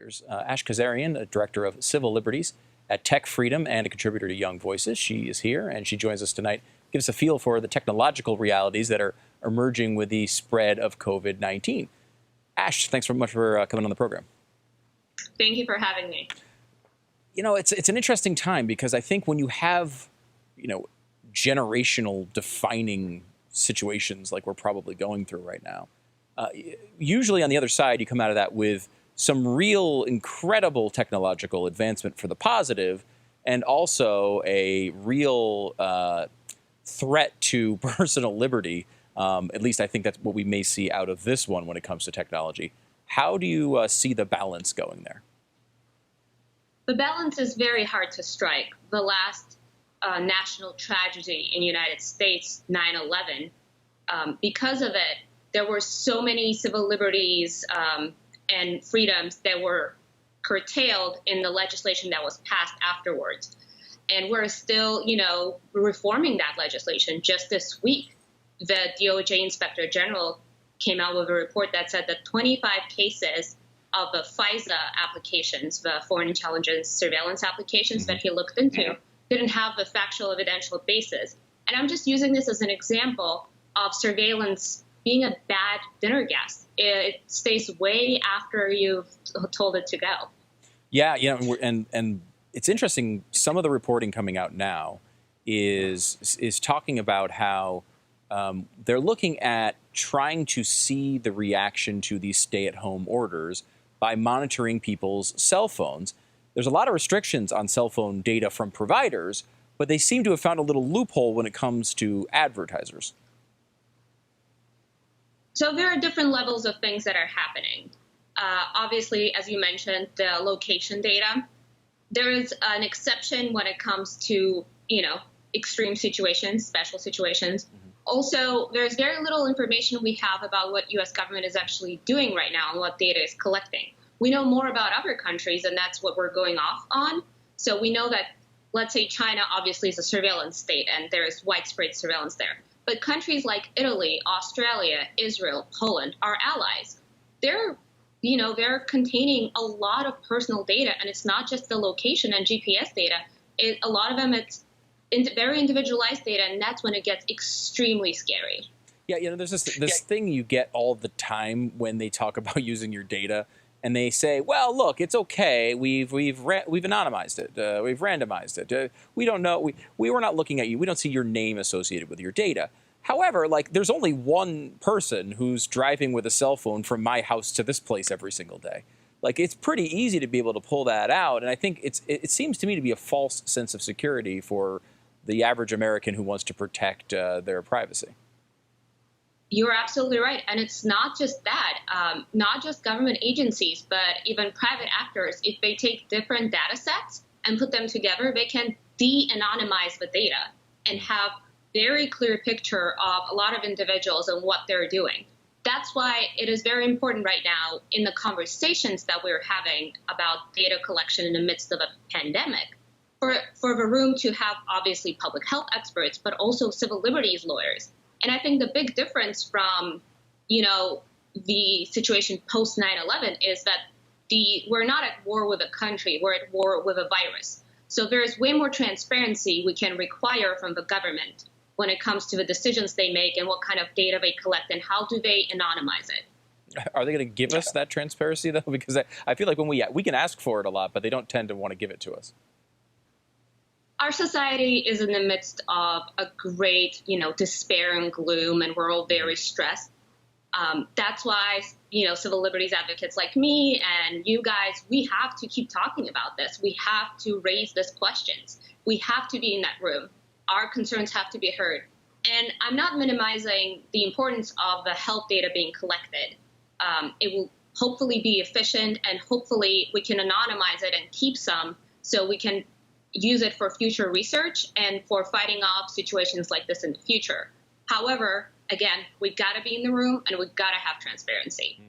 Here's Ashkhen Kazaryan, a director of civil liberties at TechFreedom and a contributor to Young Voices. She is here, and she joins us tonight. Give us a feel for the technological realities that are emerging with the spread of COVID-19. Ash, thanks very much for coming on the program. Thank you for having me. You know, it's an interesting time because I think when you have, generational defining situations like we're probably going through right now, usually on the other side, you come out of that with some real incredible technological advancement for the positive and also a real threat to personal liberty. At least I think that's what we may see out of this one when it comes to technology. How do you see the balance going there? The balance is very hard to strike. The last national tragedy in the United States, 9/11, because of it, there were so many civil liberties and freedoms that were curtailed in the legislation that was passed afterwards. And we're still, reforming that legislation. Just this week, the DOJ Inspector General came out with a report that said that 25 cases of the FISA applications, the foreign intelligence surveillance applications that he looked into, didn't have the factual evidential basis. And I'm just using this as an example of surveillance being a bad dinner guest. It stays way after you've told it to go. Yeah, and it's interesting. Some of the reporting coming out now is talking about how they're looking at trying to see the reaction to these stay-at-home orders by monitoring people's cell phones. There's a lot of restrictions on cell phone data from providers, but they seem to have found a little loophole when it comes to advertisers. So there are different levels of things that are happening. Obviously, as you mentioned, the location data. There is an exception when it comes to, extreme situations, special situations. Also, there's very little information we have about what U.S. government is actually doing right now and what data is collecting. We know more about other countries, and that's what we're going off on. So we know that, let's say China obviously is a surveillance state, and there is widespread surveillance there. But countries like Italy, Australia, Israel, Poland, our allies, they're containing a lot of personal data, and it's not just the location and GPS data. A lot of them, it's very individualized data, and that's when it gets extremely scary. Yeah, there's this thing you get all the time when they talk about using your data, and they say, "Well, look, it's okay. We've anonymized it. We've randomized it. We don't know. We were not looking at you. We don't see your name associated with your data." However, there's only one person who's driving with a cell phone from my house to this place every single day. It's pretty easy to be able to pull that out, and I think it seems to me to be a false sense of security for the average American who wants to protect their privacy. You're absolutely right. And it's not just that, not just government agencies, but even private actors. If they take different data sets and put them together, they can de-anonymize the data and have very clear picture of a lot of individuals and what they're doing. That's why it is very important right now in the conversations that we're having about data collection in the midst of a pandemic for the room to have obviously public health experts, but also civil liberties lawyers. And I think the big difference from, the situation post 9/11 is that we're not at war with a country, we're at war with a virus. So there's way more transparency we can require from the government when it comes to the decisions they make and what kind of data they collect and how do they anonymize it. Are they going to give us that transparency, though? Because I feel like when we can ask for it a lot, but they don't tend to want to give it to us. Our society is in the midst of a great, despair and gloom, and we're all very stressed. That's why, civil liberties advocates like me and you guys, we have to keep talking about this. We have to raise these questions. We have to be in that room. Our concerns have to be heard. And I'm not minimizing the importance of the health data being collected. It will hopefully be efficient, and hopefully we can anonymize it and keep some so we can use it for future research and for fighting off situations like this in the future. However, again, we've got to be in the room and we've got to have transparency.